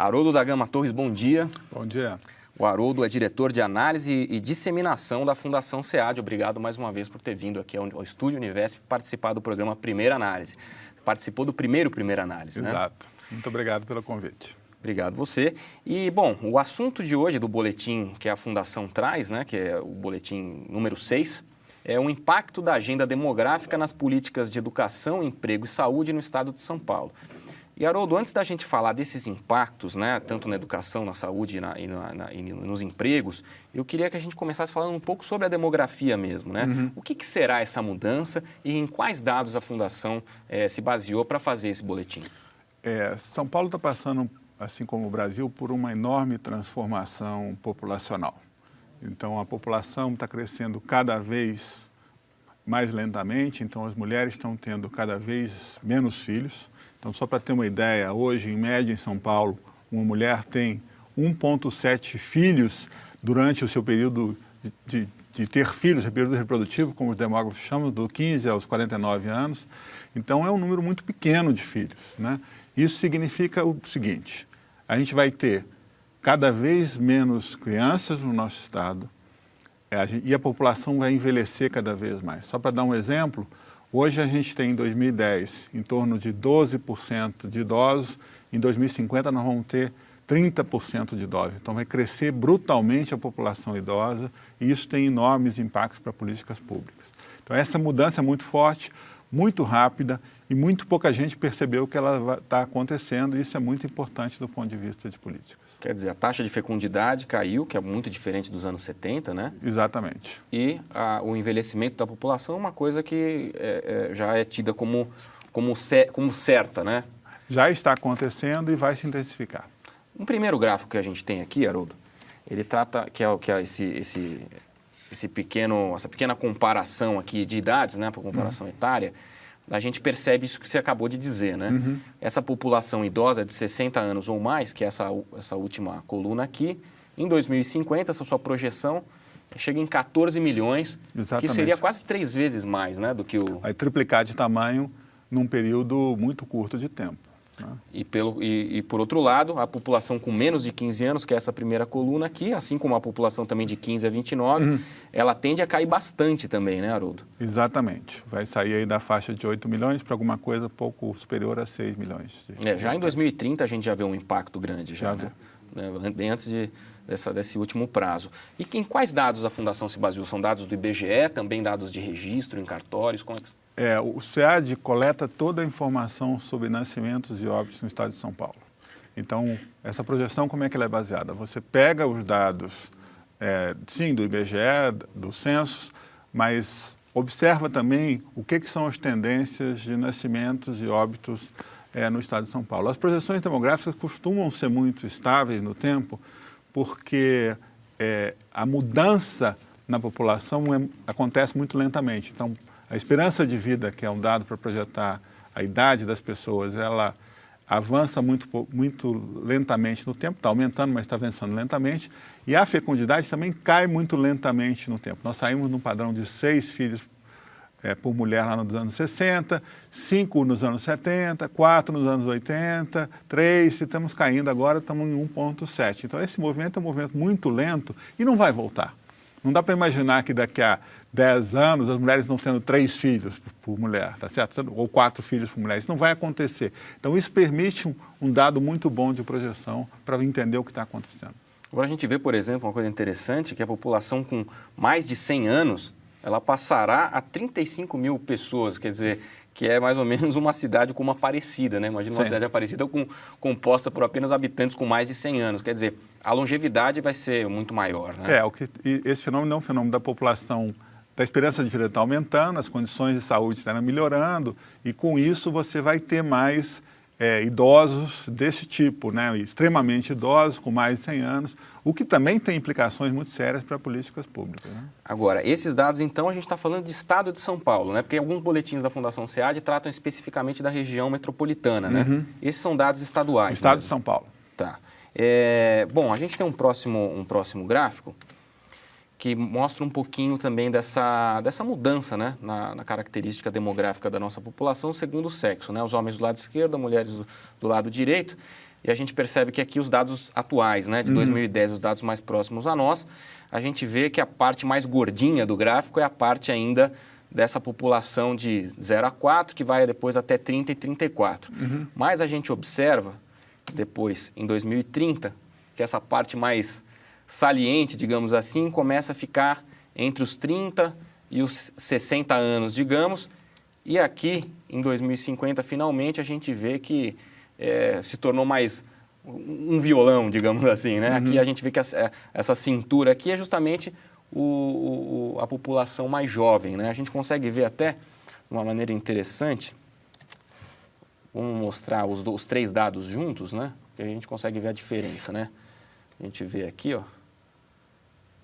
Haroldo da Gama Torres, bom dia. Bom dia. O Haroldo é diretor de análise e disseminação da Fundação SEAD. Obrigado mais uma vez por ter vindo aqui ao Estúdio Univesp participar do programa Primeira Análise. Participou do primeiro Primeira Análise, né? Exato. Muito obrigado pelo convite. Obrigado você. E, bom, o assunto de hoje do boletim que a Fundação traz, né, que é o boletim número 6, é o impacto da agenda demográfica nas políticas de educação, emprego e saúde no estado de São Paulo. E, Haroldo, antes da gente falar desses impactos, né, tanto na educação, na saúde e nos empregos, eu queria que a gente começasse falando um pouco sobre a demografia mesmo, né? O que será essa mudança e em quais dados a Fundação se baseou para fazer esse boletim? São Paulo está passando, assim como o Brasil, por uma enorme transformação populacional. Então, a população está crescendo cada vez mais lentamente, então as mulheres estão tendo cada vez menos filhos. Então, só para ter uma ideia, hoje, em média, em São Paulo, uma mulher tem 1,7 filhos durante o seu período de ter filhos, o período reprodutivo, como os demógrafos chamam, do 15 aos 49 anos. Então, é um número muito pequeno de filhos, né? Isso significa o seguinte: a gente vai ter cada vez menos crianças no nosso estado e a população vai envelhecer cada vez mais. Só para dar um exemplo, hoje a gente tem, em 2010, em torno de 12% de idosos. Em 2050, nós vamos ter 30% de idosos. Então, vai crescer brutalmente a população idosa e isso tem enormes impactos para políticas públicas. Então, essa mudança é muito forte, muito rápida e muito pouca gente percebeu que ela está acontecendo e isso é muito importante do ponto de vista de políticas. Quer dizer, a taxa de fecundidade caiu, que é muito diferente dos anos 70, né? Exatamente. E o envelhecimento da população é uma coisa que já é tida como certa, né? Já está acontecendo e vai se intensificar. Um primeiro gráfico que a gente tem aqui, Haroldo, ele trata essa pequena comparação aqui de idades, né, por comparação etária. A gente percebe isso que você acabou de dizer, né? Essa população idosa de 60 anos ou mais, que é essa última coluna aqui, em 2050, essa sua projeção chega em 14 milhões, Exatamente. Que seria quase 3 vezes mais, né, do que o... Vai triplicar de tamanho num período muito curto de tempo, né? E por outro lado, a população com menos de 15 anos, que é essa primeira coluna aqui, assim como a população também de 15 a 29, ela tende a cair bastante também, né, Haroldo? Exatamente. Vai sair aí da faixa de 8 milhões para alguma coisa pouco superior a 6 milhões. Já em 2030 a gente já vê um impacto grande, né? Bem antes desse último prazo. E em quais dados a Fundação se baseou? São dados do IBGE, também dados de registro em cartórios? Como é que... O SEAD coleta toda a informação sobre nascimentos e óbitos no estado de São Paulo. Então, essa projeção, como é que ela é baseada? Você pega os dados, sim, do IBGE, do censo, mas observa também o que são as tendências de nascimentos e óbitos no estado de São Paulo. As projeções demográficas costumam ser muito estáveis no tempo, porque a mudança na população acontece muito lentamente. Então, a esperança de vida, que é um dado para projetar a idade das pessoas, ela avança muito lentamente no tempo, está aumentando, mas está avançando lentamente, e a fecundidade também cai muito lentamente no tempo. Nós saímos num padrão de 6 filhos por mulher lá nos anos 60, 5 nos anos 70, 4 nos anos 80, 3, e estamos caindo agora, estamos em 1,7. Então, esse movimento é um movimento muito lento e não vai voltar. Não dá para imaginar que daqui a 10 anos as mulheres não tendo 3 filhos por mulher, tá certo? Ou 4 filhos por mulher. Isso não vai acontecer. Então, isso permite um dado muito bom de projeção para entender o que está acontecendo. Agora, a gente vê, por exemplo, uma coisa interessante, que a população com mais de 100 anos, ela passará a 35 mil pessoas, quer dizer, que é mais ou menos uma cidade como Aparecida, né? Imagina uma cidade Aparecida composta por apenas habitantes com mais de 100 anos. Quer dizer, a longevidade vai ser muito maior, né? Esse fenômeno é um fenômeno da população, da esperança de vida está aumentando, as condições de saúde estão melhorando e com isso você vai ter mais idosos desse tipo, né? Extremamente idosos, com mais de 100 anos, o que também tem implicações muito sérias para políticas públicas, né? Agora, esses dados, então, a gente está falando de estado de São Paulo, né? Porque alguns boletins da Fundação SEAD tratam especificamente da região metropolitana, né? Esses são dados estaduais. Estado de São Paulo. Tá. Bom, a gente tem um próximo gráfico que mostra um pouquinho também dessa mudança, né, na característica demográfica da nossa população segundo o sexo, né? Os homens do lado esquerdo, as mulheres do lado direito. e a gente percebe que aqui os dados atuais, né, de 2010, os dados mais próximos a nós, a gente vê que a parte mais gordinha do gráfico é a parte ainda dessa população de 0 a 4, que vai depois até 30 e 34. Mas a gente observa, depois, em 2030, que essa parte mais saliente, digamos assim, começa a ficar entre os 30 e os 60 anos, digamos, e aqui, em 2050, finalmente, a gente vê que se tornou mais um violão, digamos assim, né? Aqui a gente vê que essa cintura aqui é justamente a população mais jovem, né? A gente consegue ver até, de uma maneira interessante, vamos mostrar os 3 dados juntos, né? Que a gente consegue ver a diferença, né? A gente vê aqui, ó,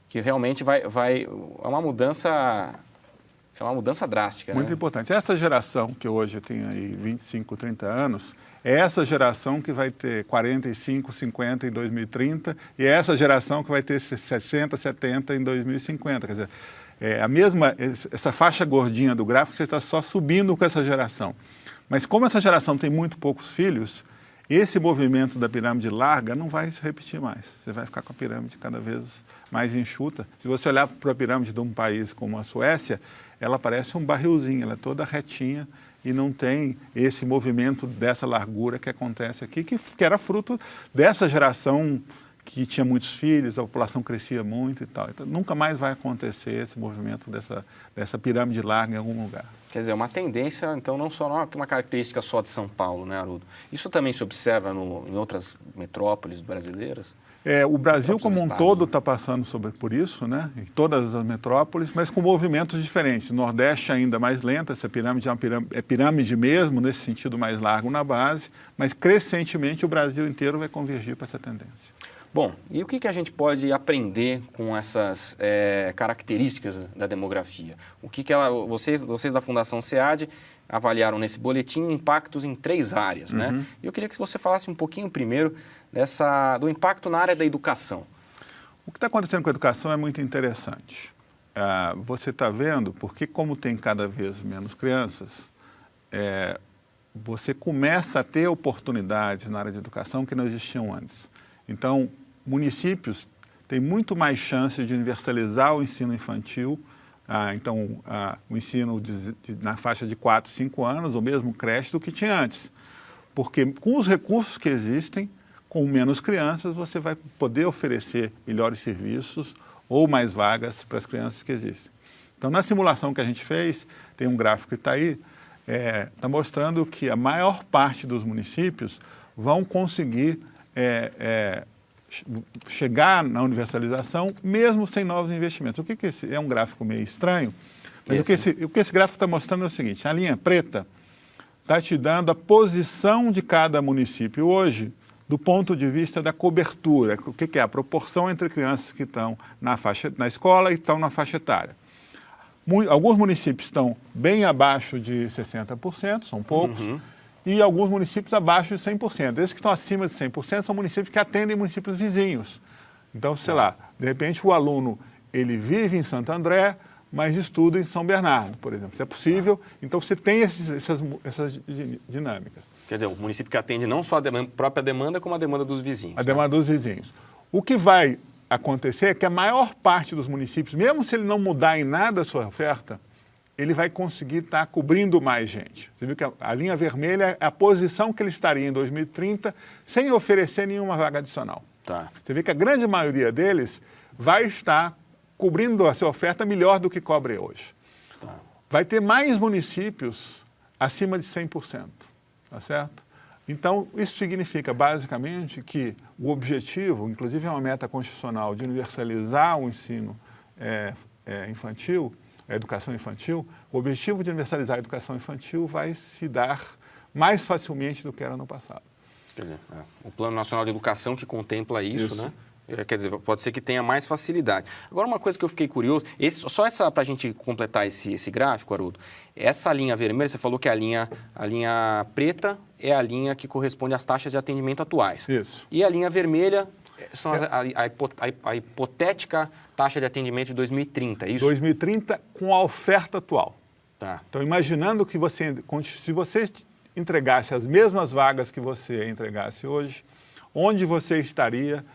que realmente é uma mudança drástica. Muito importante. Essa geração que hoje tem aí 25, 30 anos, é essa geração que vai ter 45, 50 em 2030 e é essa geração que vai ter 60, 70 em 2050. Quer dizer, essa faixa gordinha do gráfico, você está só subindo com essa geração. Mas como essa geração tem muito poucos filhos, esse movimento da pirâmide larga não vai se repetir mais. Você vai ficar com a pirâmide cada vez mais enxuta. Se você olhar para a pirâmide de um país como a Suécia, ela parece um barrilzinho, ela é toda retinha e não tem esse movimento dessa largura que acontece aqui, que era fruto dessa geração que tinha muitos filhos, a população crescia muito e tal. Então, nunca mais vai acontecer esse movimento dessa pirâmide larga em algum lugar. Quer dizer, uma tendência, então, não é uma característica só de São Paulo, né, Haroldo? Isso também se observa em outras metrópoles brasileiras? O Brasil como um todo está passando por isso, né? Em todas as metrópoles, mas com movimentos diferentes. O Nordeste ainda mais lento, essa pirâmide é pirâmide mesmo, nesse sentido mais largo na base, mas crescentemente o Brasil inteiro vai convergir para essa tendência. Bom, e o que a gente pode aprender com essas características da demografia? O que vocês da Fundação SEAD avaliaram nesse boletim impactos em 3 áreas, né? E eu queria que você falasse um pouquinho primeiro do impacto na área da educação. O que está acontecendo com a educação é muito interessante. Você está vendo, porque como tem cada vez menos crianças, você começa a ter oportunidades na área de educação que não existiam antes. Então, municípios têm muito mais chance de universalizar o ensino infantil, o ensino na faixa de 4, 5 anos, ou mesmo creche, do que tinha antes. Porque com os recursos que existem, com menos crianças, você vai poder oferecer melhores serviços ou mais vagas para as crianças que existem. Então, na simulação que a gente fez, tem um gráfico que está aí, está mostrando que a maior parte dos municípios vão conseguir chegar na universalização mesmo sem novos investimentos. O que é um gráfico meio estranho, mas o que esse gráfico está mostrando é o seguinte: a linha preta está te dando a posição de cada município hoje do ponto de vista da cobertura. O que é a proporção entre crianças que estão na escola e estão na faixa etária. Alguns municípios estão bem abaixo de 60%, são poucos, e alguns municípios abaixo de 100%. Esses que estão acima de 100% são municípios que atendem municípios vizinhos. Então, sei lá, de repente o aluno ele vive em Santo André, mas estuda em São Bernardo, por exemplo. Isso é possível, então você tem essas dinâmicas. Quer dizer, o município que atende não só a própria demanda, como a demanda dos vizinhos. A demanda dos vizinhos. O que vai acontecer é que a maior parte dos municípios, mesmo se ele não mudar em nada a sua oferta, ele vai conseguir estar cobrindo mais gente. Você viu que a linha vermelha é a posição que ele estaria em 2030 sem oferecer nenhuma vaga adicional. Tá. Você vê que a grande maioria deles vai estar cobrindo a sua oferta melhor do que cobre hoje. Tá. Vai ter mais municípios acima de 100%, tá certo? Então, isso significa, basicamente, que o objetivo, inclusive é uma meta constitucional, de universalizar o ensino infantil, a educação infantil, o objetivo de universalizar a educação infantil vai se dar mais facilmente do que era no passado. Quer dizer, o Plano Nacional de Educação que contempla isso, né? Quer dizer, pode ser que tenha mais facilidade. Agora, uma coisa que eu fiquei curioso, para a gente completar esse gráfico, Haroldo, essa linha vermelha, você falou que a linha preta é a linha que corresponde às taxas de atendimento atuais. Isso. E a linha vermelha são a hipotética taxa de atendimento de 2030, é isso? 2030 com a oferta atual. Tá. Então, imaginando que se você entregasse as mesmas vagas que você entregasse hoje, onde você estaria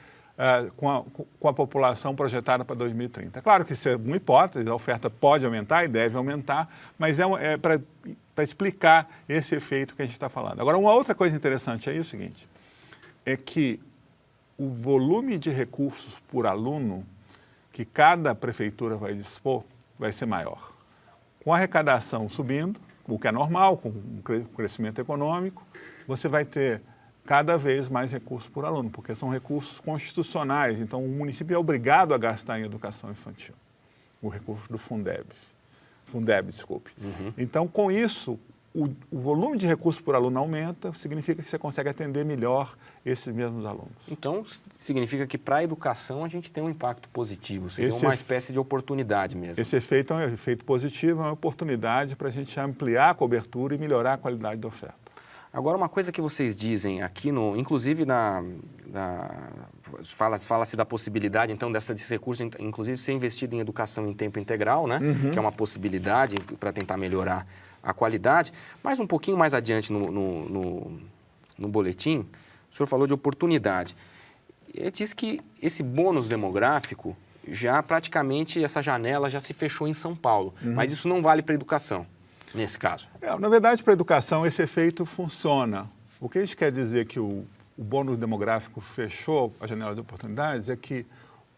com a população projetada para 2030. Claro que isso é uma hipótese, a oferta pode aumentar e deve aumentar, mas é para explicar esse efeito que a gente está falando. Agora, uma outra coisa interessante aí é o seguinte, é que o volume de recursos por aluno que cada prefeitura vai dispor vai ser maior. Com a arrecadação subindo, o que é normal, com o crescimento econômico, você vai ter cada vez mais recursos por aluno, porque são recursos constitucionais, então o município é obrigado a gastar em educação infantil, o recurso do Fundeb, desculpe. Então, com isso, o volume de recursos por aluno aumenta, significa que você consegue atender melhor esses mesmos alunos. Então, significa que para a educação a gente tem um impacto positivo, seria uma espécie de oportunidade mesmo. Esse efeito é um efeito positivo, é uma oportunidade para a gente ampliar a cobertura e melhorar a qualidade da oferta. Agora, uma coisa que vocês dizem aqui, inclusive fala-se da possibilidade, então, desse recurso, inclusive, ser investido em educação em tempo integral, né? Que é uma possibilidade para tentar melhorar a qualidade. Mas um pouquinho mais adiante no boletim, o senhor falou de oportunidade. Ele diz que esse bônus demográfico, já praticamente essa janela já se fechou em São Paulo, mas isso não vale para a educação. Nesse caso? Na verdade, para a educação, esse efeito funciona. O que a gente quer dizer que o bônus demográfico fechou a janela de oportunidades é que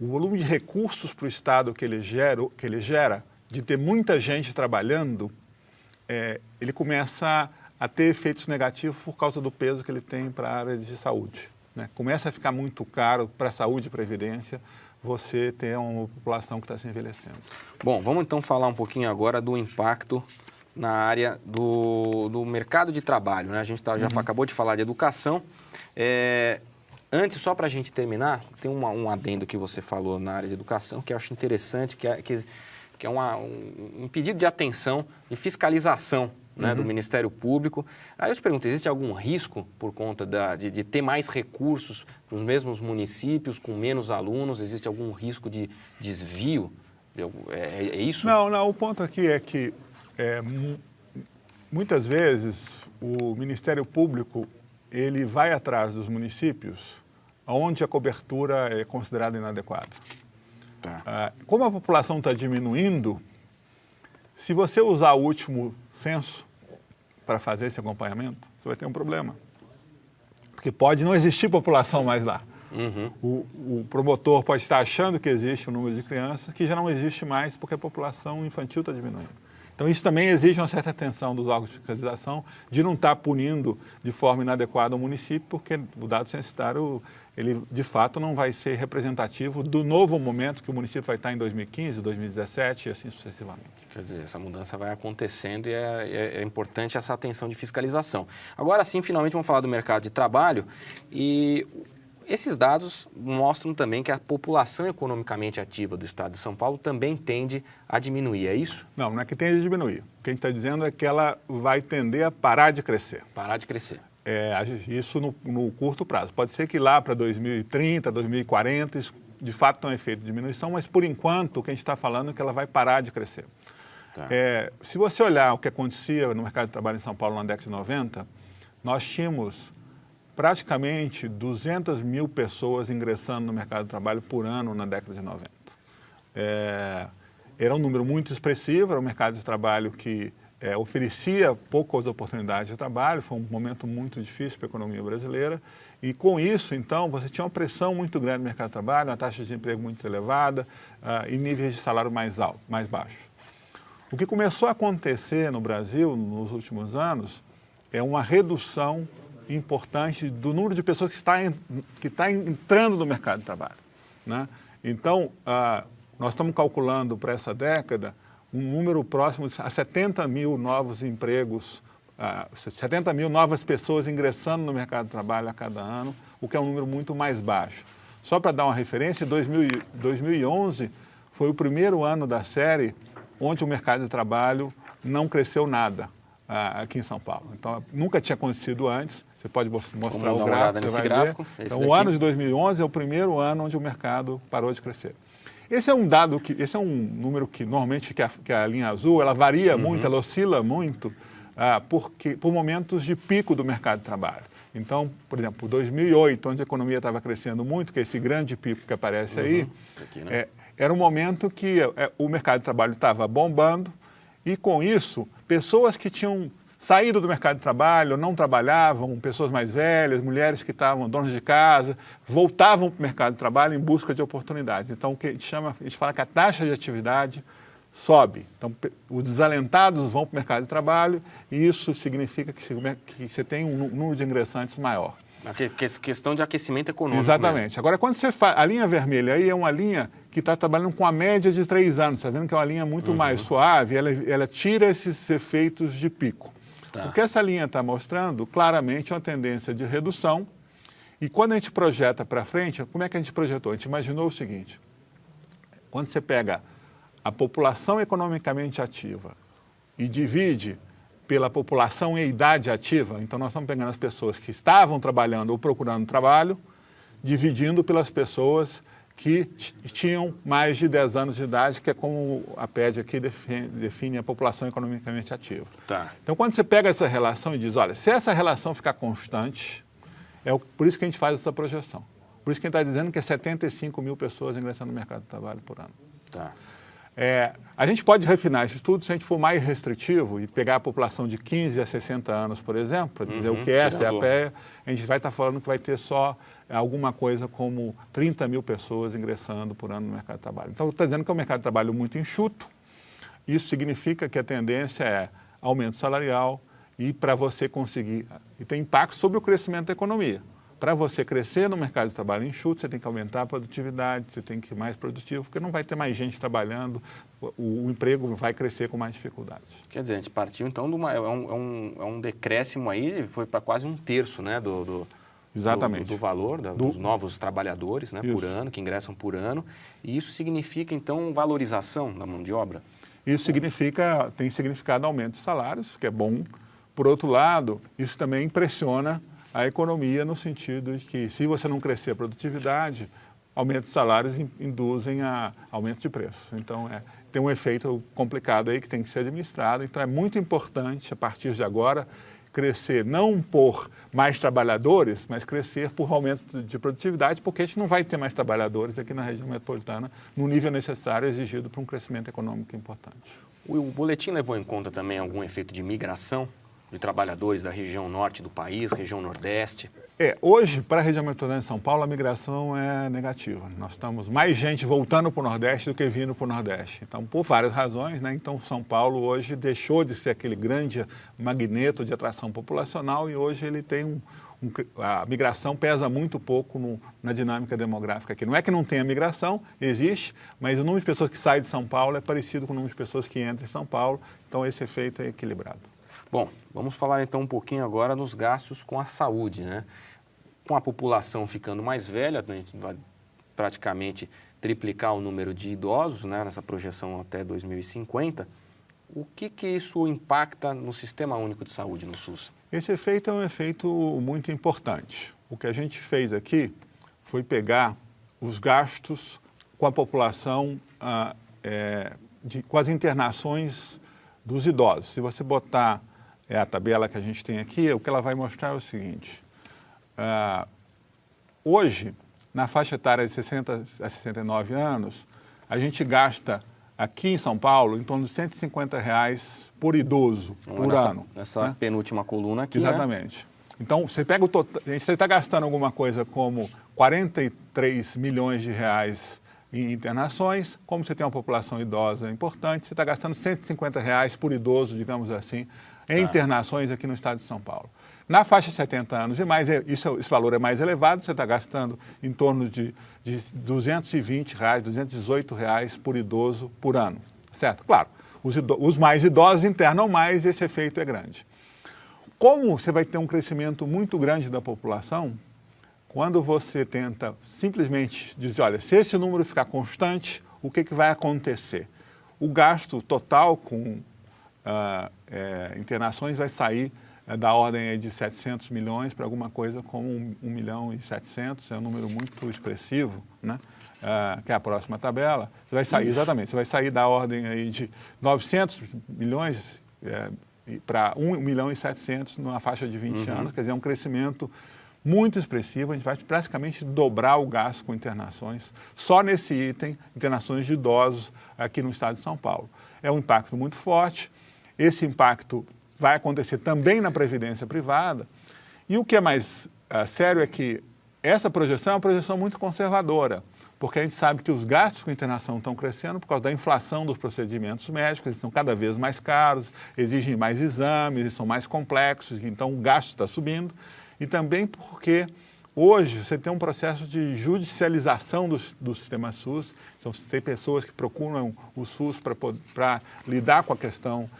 o volume de recursos para o Estado que ele gera, de ter muita gente trabalhando, ele começa a ter efeitos negativos por causa do peso que ele tem para a área de saúde, né? Começa a ficar muito caro para a saúde e previdência você ter uma população que está se envelhecendo. Bom, vamos então falar um pouquinho agora do impacto na área do mercado de trabalho, né? A gente já acabou de falar de educação. Antes, só para a gente terminar, tem um adendo que você falou na área de educação que eu acho interessante, que é um pedido de atenção, de fiscalização, né, do Ministério Público. Aí eu te pergunto, existe algum risco por conta de ter mais recursos para os mesmos municípios, com menos alunos? Existe algum risco de desvio? É isso? Não, o ponto aqui é que muitas vezes o Ministério Público ele vai atrás dos municípios onde a cobertura é considerada inadequada. Tá. Como a população está diminuindo, se você usar o último censo para fazer esse acompanhamento, você vai ter um problema. Porque pode não existir população mais lá. O promotor pode estar achando que existe um número de crianças que já não existe mais porque a população infantil está diminuindo. Então, isso também exige uma certa atenção dos órgãos de fiscalização de não estar punindo de forma inadequada o município, porque o dado censitário, ele de fato não vai ser representativo do novo momento que o município vai estar em 2015, 2017 e assim sucessivamente. Quer dizer, essa mudança vai acontecendo e é importante essa atenção de fiscalização. Agora sim, finalmente vamos falar do mercado de trabalho e esses dados mostram também que a população economicamente ativa do estado de São Paulo também tende a diminuir, é isso? Não é que tende a diminuir. O que a gente está dizendo é que ela vai tender a parar de crescer. Parar de crescer. Isso no curto prazo. Pode ser que lá para 2030, 2040, isso de fato tenha um efeito de diminuição, mas por enquanto o que a gente está falando é que ela vai parar de crescer. Tá. Se você olhar o que acontecia no mercado de trabalho em São Paulo na década de 90, nós tínhamos praticamente 200 mil pessoas ingressando no mercado de trabalho por ano na década de 90. Era um número muito expressivo, era um mercado de trabalho que oferecia poucas oportunidades de trabalho, foi um momento muito difícil para a economia brasileira, e com isso, então, você tinha uma pressão muito grande no mercado de trabalho, uma taxa de desemprego muito elevada e níveis de salário mais baixos. O que começou a acontecer no Brasil nos últimos anos é uma redução importante do número de pessoas que está entrando no mercado de trabalho, né? Então, nós estamos calculando para essa década um número próximo a 70 mil novos empregos, 70 mil novas pessoas ingressando no mercado de trabalho a cada ano, o que é um número muito mais baixo. Só para dar uma referência, 2011 foi o primeiro ano da série onde o mercado de trabalho não cresceu nada aqui em São Paulo. Então, nunca tinha acontecido antes. Você pode mostrar o gráfico, você vai ver. Então, o ano de 2011 é o primeiro ano onde o mercado parou de crescer. Esse é um número que normalmente que a linha azul, ela varia muito, ela oscila muito por momentos de pico do mercado de trabalho. Então, por exemplo, 2008, onde a economia estava crescendo muito, que é esse grande pico que aparece aí, aqui, né? era um momento que o mercado de trabalho estava bombando e, com isso, pessoas que tinham saído do mercado de trabalho, não trabalhavam, pessoas mais velhas, mulheres que estavam donas de casa, voltavam para o mercado de trabalho em busca de oportunidades. Então, o que a gente fala que a taxa de atividade sobe. Então, os desalentados vão para o mercado de trabalho e isso significa que você tem um número de ingressantes maior. Questão de aquecimento econômico. Exatamente. Mesmo. Agora, quando você faz... A linha vermelha aí é uma linha que está trabalhando com a média de 3 anos. Está vendo que é uma linha muito mais suave, ela tira esses efeitos de pico. Tá. O que essa linha está mostrando, claramente, é uma tendência de redução. E quando a gente projeta para frente, como é que a gente projetou? A gente imaginou o seguinte: quando você pega a população economicamente ativa e divide pela população em idade ativa, então nós estamos pegando as pessoas que estavam trabalhando ou procurando trabalho, dividindo pelas pessoas que tinham mais de 10 anos de idade, que é como a PED aqui define a população economicamente ativa. Tá. Então, quando você pega essa relação e diz, olha, se essa relação ficar constante, por isso que a gente faz essa projeção. Por isso que a gente está dizendo que é 75 mil pessoas ingressando no mercado de trabalho por ano. Tá. A gente pode refinar esse estudo se a gente for mais restritivo e pegar a população de 15 a 60 anos, por exemplo, para dizer o que é a PEA, a gente vai estar falando que vai ter só alguma coisa como 30 mil pessoas ingressando por ano no mercado de trabalho. Então, está dizendo que é um mercado de trabalho muito enxuto. Isso significa que a tendência é aumento salarial e para você conseguir... E tem impacto sobre o crescimento da economia. Para você crescer no mercado de trabalho enxuto, você tem que aumentar a produtividade, você tem que ser mais produtivo, porque não vai ter mais gente trabalhando, o emprego vai crescer com mais dificuldades. Quer dizer, a gente partiu então de um decréscimo aí, foi para quase 1/3, né, Exatamente. do valor dos novos trabalhadores, né, por ano, que ingressam por ano. E isso significa, então, valorização da mão de obra? Isso tem significado aumento de salários, que é bom. Por outro lado, isso também impressiona a economia no sentido de que, se você não crescer a produtividade, aumento de salários induzem a aumento de preços. Então, tem um efeito complicado aí que tem que ser administrado. Então, é muito importante, a partir de agora, crescer não por mais trabalhadores, mas crescer por aumento de produtividade, porque a gente não vai ter mais trabalhadores aqui na região metropolitana no nível necessário exigido para um crescimento econômico importante. O boletim levou em conta também algum efeito de migração de trabalhadores da região norte do país, região nordeste? Hoje, para a região metropolitana de São Paulo, a migração é negativa. Nós estamos mais gente voltando para o Nordeste do que vindo para o Nordeste. Então, por várias razões, né? Então, São Paulo hoje deixou de ser aquele grande magneto de atração populacional e hoje ele tem a migração pesa muito pouco na dinâmica demográfica aqui. Não é que não tenha migração, existe, mas o número de pessoas que saem de São Paulo é parecido com o número de pessoas que entram em São Paulo. Então, esse efeito é equilibrado. Bom, vamos falar então um pouquinho agora dos gastos com a saúde, né? Com a população ficando mais velha, a gente vai praticamente triplicar o número de idosos, né, nessa projeção até 2050. O que isso impacta no Sistema Único de Saúde, no SUS? Esse efeito é um efeito muito importante. O que a gente fez aqui foi pegar os gastos com a população, com as internações dos idosos. Se você botar a tabela que a gente tem aqui, o que ela vai mostrar é o seguinte. Hoje, na faixa etária de 60 a 69 anos, a gente gasta aqui em São Paulo em torno de R$150 por idoso por ano. Nessa penúltima coluna aqui, exatamente. Né? Então, você pega o total, você está gastando alguma coisa como 43 milhões de reais em internações, como você tem uma população idosa importante, você está gastando R$150 por idoso, digamos assim, em internações aqui no estado de São Paulo. Na faixa de 70 anos e mais, esse valor é mais elevado, você está gastando em torno de R$220, R$218 por idoso por ano, certo? Claro, os mais idosos internam mais e esse efeito é grande. Como você vai ter um crescimento muito grande da população, quando você tenta simplesmente dizer, olha, se esse número ficar constante, o que vai acontecer? O gasto total com internações vai sair da ordem de 700 milhões para alguma coisa como 1.700.000, é um número muito expressivo, né? Que é a próxima tabela. Você vai sair, exatamente, você vai sair da ordem aí de 900 milhões para 1.700.000 numa faixa de 20 anos, quer dizer, é um crescimento muito expressivo. A gente vai praticamente dobrar o gasto com internações, só nesse item, internações de idosos aqui no estado de São Paulo. É um impacto muito forte, esse impacto vai acontecer também na previdência privada, e o que é mais sério é que essa projeção é uma projeção muito conservadora, porque a gente sabe que os gastos com internação estão crescendo por causa da inflação dos procedimentos médicos, eles são cada vez mais caros, exigem mais exames, eles são mais complexos, então o gasto está subindo, e também porque hoje você tem um processo de judicialização do sistema SUS, então você tem pessoas que procuram o SUS para lidar com a questão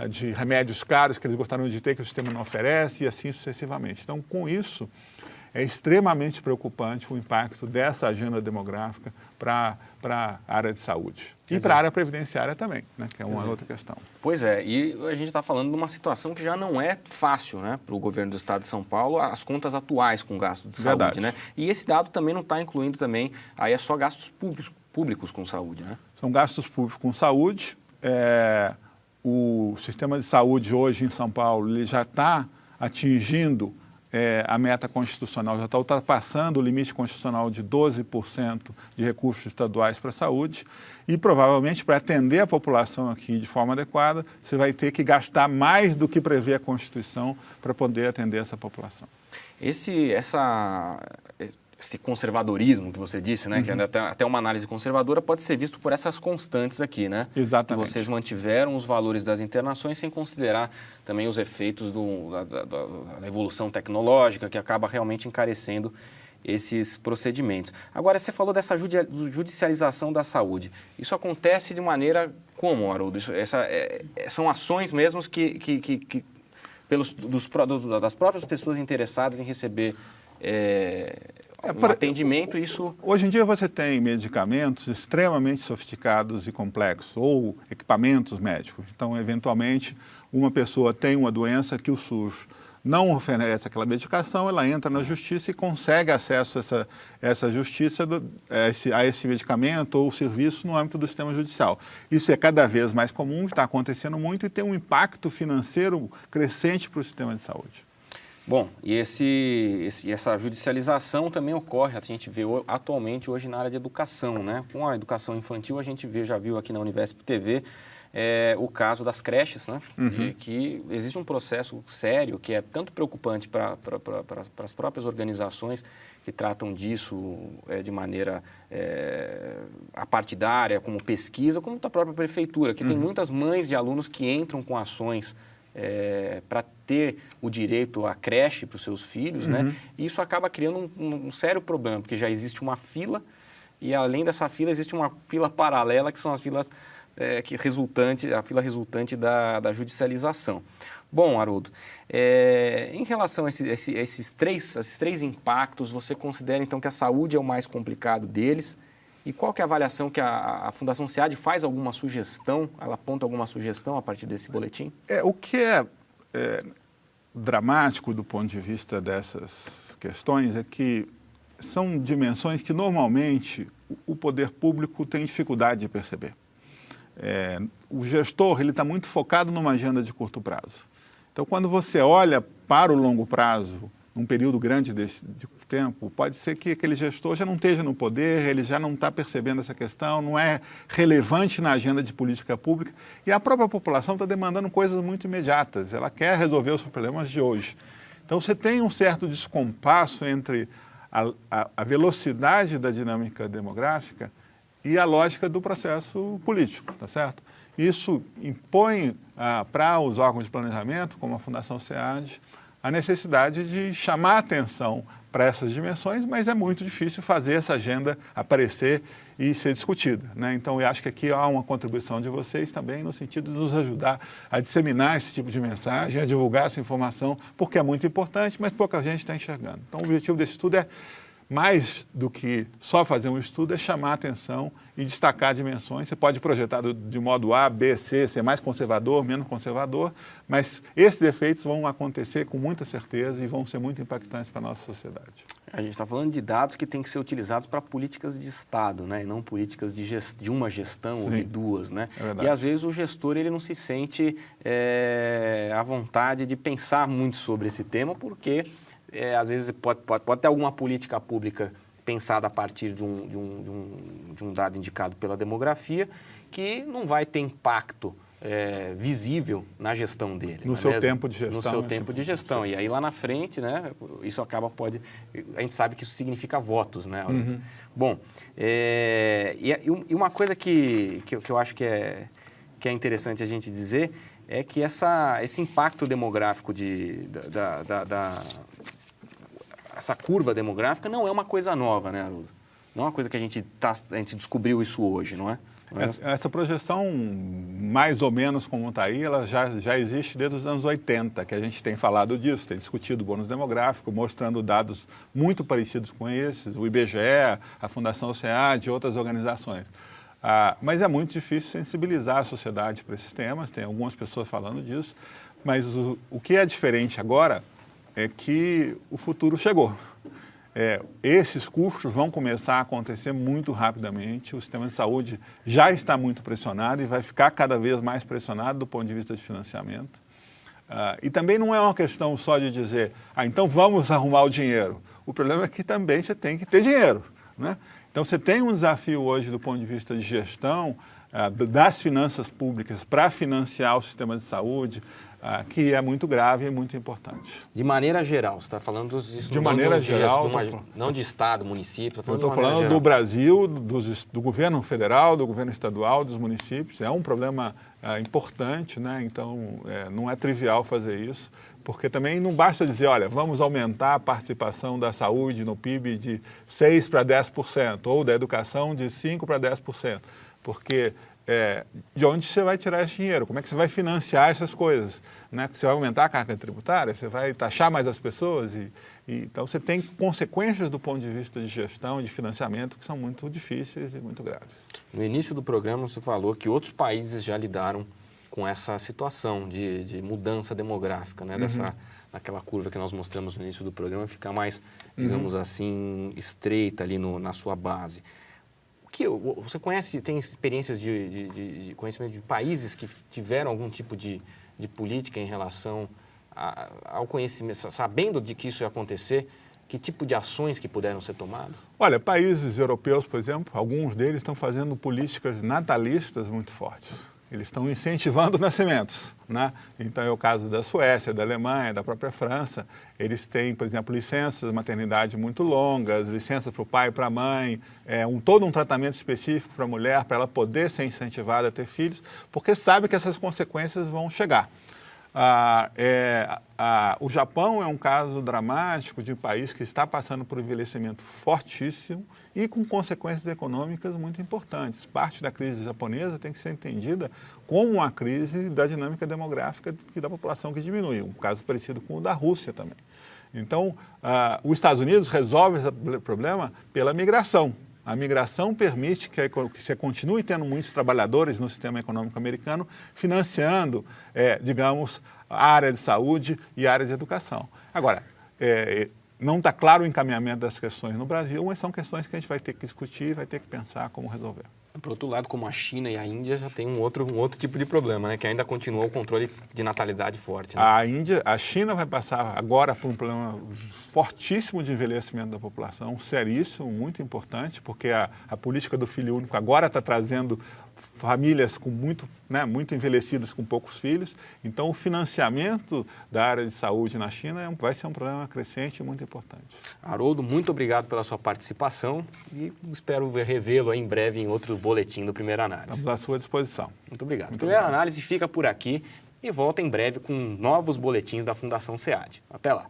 de remédios caros que eles gostariam de ter, que o sistema não oferece, e assim sucessivamente. Então, com isso, é extremamente preocupante o impacto dessa agenda demográfica para a área de saúde. E para a área previdenciária também, né, que é uma outra questão. Pois é, e a gente está falando de uma situação que já não é fácil, né, para o governo do estado de São Paulo, as contas atuais com gasto de saúde, né? E esse dado também não está incluindo também, aí é só gastos públicos com saúde, né? São gastos públicos com saúde. O sistema de saúde hoje em São Paulo ele já está atingindo a meta constitucional, já está ultrapassando o limite constitucional de 12% de recursos estaduais para a saúde e provavelmente para atender a população aqui de forma adequada, você vai ter que gastar mais do que prevê a Constituição para poder atender essa população. Esse conservadorismo que você disse, né, que até uma análise conservadora pode ser visto por essas constantes aqui, né? Exatamente. Que vocês mantiveram os valores das internações sem considerar também os efeitos da evolução tecnológica que acaba realmente encarecendo esses procedimentos. Agora, você falou dessa judicialização da saúde. Isso acontece de maneira como, Haroldo? São ações mesmo das próprias pessoas interessadas em receber um atendimento, isso... Hoje em dia você tem medicamentos extremamente sofisticados e complexos, ou equipamentos médicos. Então, eventualmente, uma pessoa tem uma doença que o SUS não oferece aquela medicação, ela entra na justiça e consegue acesso a essa justiça, a esse medicamento ou serviço no âmbito do sistema judicial. Isso é cada vez mais comum, está acontecendo muito e tem um impacto financeiro crescente para o sistema de saúde. Bom, e essa judicialização também ocorre, a gente vê atualmente hoje na área de educação, né? Com a educação infantil, a gente já viu aqui na Univesp TV o caso das creches, né? Que existe um processo sério que é tanto preocupante para as próprias organizações que tratam disso de maneira apartidária, como pesquisa, como da própria prefeitura, que tem muitas mães de alunos que entram com ações para ter o direito à creche para os seus filhos, né? E isso acaba criando um sério problema, porque já existe uma fila e além dessa fila existe uma fila paralela, que são as filas a fila resultante da judicialização. Bom, Haroldo, em relação a esses três impactos, você considera então que a saúde é o mais complicado deles? E qual que é a avaliação que a Fundação SEAD faz? Alguma sugestão? Ela aponta alguma sugestão a partir desse boletim? O que é dramático do ponto de vista dessas questões é que são dimensões que normalmente o poder público tem dificuldade de perceber. O gestor está muito focado numa agenda de curto prazo. Então, quando você olha para o longo prazo, num período grande de tempo, pode ser que aquele gestor já não esteja no poder, ele já não está percebendo essa questão, não é relevante na agenda de política pública e a própria população está demandando coisas muito imediatas, ela quer resolver os problemas de hoje. Então você tem um certo descompasso entre a velocidade da dinâmica demográfica e a lógica do processo político, tá certo? Isso impõe para os órgãos de planejamento, como a Fundação SEAD, a necessidade de chamar a atenção para essas dimensões, mas é muito difícil fazer essa agenda aparecer e ser discutida, né? Então, eu acho que aqui há uma contribuição de vocês também no sentido de nos ajudar a disseminar esse tipo de mensagem, a divulgar essa informação, porque é muito importante, mas pouca gente está enxergando. Então, o objetivo desse estudo é mais do que só fazer um estudo, é chamar a atenção e destacar dimensões. Você pode projetar de modo A, B, C, ser mais conservador, menos conservador, mas esses efeitos vão acontecer com muita certeza e vão ser muito impactantes para a nossa sociedade. A gente está falando de dados que têm que ser utilizados para políticas de Estado, né? E não políticas de uma gestão Sim, ou de duas, né? É e às vezes o gestor ele não se sente à vontade de pensar muito sobre esse tema, porque às vezes pode ter alguma política pública pensada a partir de um dado indicado pela demografia que não vai ter impacto visível na gestão dele. No seu tempo de gestão. No seu tempo de gestão. E aí lá na frente, né, isso acaba, a gente sabe que isso significa votos, né? Uhum. Bom, e uma coisa que eu acho que é interessante a gente dizer é que esse impacto demográfico essa curva demográfica não é uma coisa nova, né, Haroldo? Não é uma coisa que a gente descobriu isso hoje, não é? Essa projeção, mais ou menos como está aí, ela já existe desde os anos 80, que a gente tem falado disso, tem discutido o bônus demográfico, mostrando dados muito parecidos com esses, o IBGE, a Fundação SEAD e outras organizações. Mas é muito difícil sensibilizar a sociedade para esses temas, tem algumas pessoas falando disso, mas o que é diferente agora é que o futuro chegou. Esses custos vão começar a acontecer muito rapidamente, o sistema de saúde já está muito pressionado e vai ficar cada vez mais pressionado do ponto de vista de financiamento. E também não é uma questão só de dizer, então vamos arrumar o dinheiro. O problema é que também você tem que ter dinheiro, né? Então você tem um desafio hoje do ponto de vista de gestão das finanças públicas para financiar o sistema de saúde, que é muito grave e muito importante. De maneira geral, você está falando disso? De maneira geral. Não de Estado, município. Eu estou falando do Brasil, do governo federal, do governo estadual, dos municípios. É um problema importante, né? Então não é trivial fazer isso, porque também não basta dizer, olha, vamos aumentar a participação da saúde no PIB de 6% para 10%, ou da educação de 5% para 10%, porque de onde você vai tirar esse dinheiro? Como é que você vai financiar essas coisas? Né? Você vai aumentar a carga tributária? Você vai taxar mais as pessoas? Então, você tem consequências do ponto de vista de gestão e de financiamento que são muito difíceis e muito graves. No início do programa, você falou que outros países já lidaram com essa situação de mudança demográfica, né? Daquela curva que nós mostramos no início do programa, ficar mais, digamos assim, estreita ali na sua base. Você tem experiências de conhecimento de países que tiveram algum tipo de política em relação ao conhecimento, sabendo de que isso ia acontecer, que tipo de ações que puderam ser tomadas? Olha, países europeus, por exemplo, alguns deles estão fazendo políticas natalistas muito fortes. Eles estão incentivando nascimentos, né? Então, é o caso da Suécia, da Alemanha, da própria França. Eles têm, por exemplo, licenças de maternidade muito longas, licenças para o pai e para a mãe, todo um tratamento específico para a mulher, para ela poder ser incentivada a ter filhos, porque sabe que essas consequências vão chegar. O Japão é um caso dramático de um país que está passando por um envelhecimento fortíssimo e com consequências econômicas muito importantes. Parte da crise japonesa tem que ser entendida como uma crise da dinâmica demográfica da população que diminui, um caso parecido com o da Rússia também. Então, os Estados Unidos resolve esse problema pela migração. A migração permite que você continue tendo muitos trabalhadores no sistema econômico americano, financiando, digamos, a área de saúde e a área de educação. Agora, não está claro o encaminhamento das questões no Brasil, mas são questões que a gente vai ter que discutir, vai ter que pensar como resolver. Por outro lado, como a China e a Índia já tem um outro tipo de problema, né? Que ainda continua o controle de natalidade forte. Né? A China vai passar agora por um problema fortíssimo de envelhecimento da população, seríssimo, muito importante, porque a política do filho único agora está trazendo famílias muito envelhecidas com poucos filhos. Então, o financiamento da área de saúde na China vai ser um problema crescente e muito importante. Haroldo, muito obrigado pela sua participação e espero revê-lo em breve em outro boletim do Primeira Análise. Estamos à sua disposição. Muito obrigado. Primeira Análise fica por aqui e volta em breve com novos boletins da Fundação SEAD. Até lá.